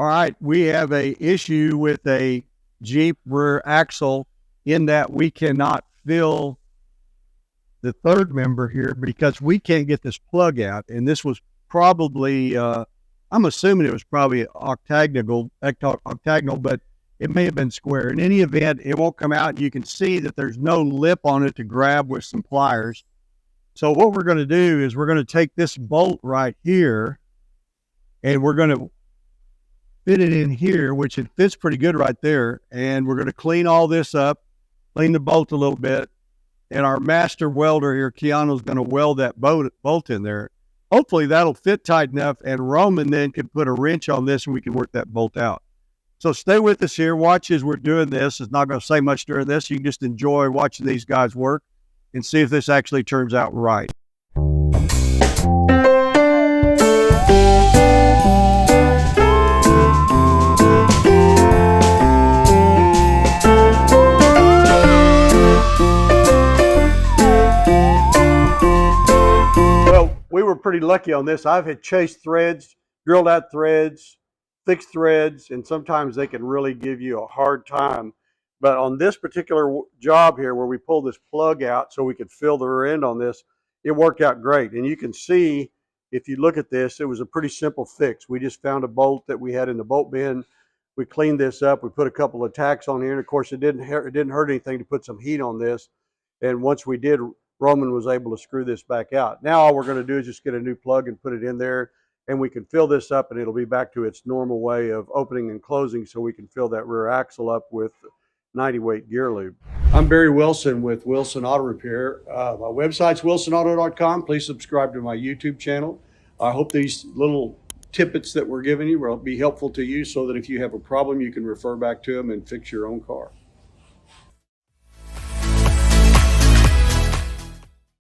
All right, we have a issue with a Jeep rear axle in that we cannot fill the third member here because we can't get this plug out. And this was probably, I'm assuming it was probably octagonal, but it may have been square. In any event, it won't come out. You can see that there's no lip on it to grab with some pliers. So what we're going to do is we're going to take this bolt right here and we're going to fit it in here, which it fits pretty good right there. And we're going to clean all this up, clean the bolt a little bit. And our master welder here, Keanu's going to weld that bolt in there. Hopefully that'll fit tight enough, and Roman then can put a wrench on this and we can work that bolt out. So stay with us here. Watch as we're doing this. It's not going to say much during this. You can just enjoy watching these guys work and see if this actually turns out right. We were pretty lucky on this. I've had chased threads, drilled out threads, fixed threads, and sometimes they can really give you a hard time. But on this particular job here where we pulled this plug out so we could fill the rear end on this, it worked out great. And you can see, if you look at this, it was a pretty simple fix. We just found a bolt that we had in the bolt bin. We cleaned this up. We put a couple of tacks on here. And of course, it didn't hurt anything to put some heat on this. And once we did, Roman was able to screw this back out. Now all we're going to do is just get a new plug and put it in there, and we can fill this up and it'll be back to its normal way of opening and closing, so we can fill that rear axle up with 90-weight gear lube. I'm Barry Wilson with Wilson Auto Repair. My website's wilsonauto.com. Please subscribe to my YouTube channel. I hope these little tidbits that we're giving you will be helpful to you, so that if you have a problem, you can refer back to them and fix your own car.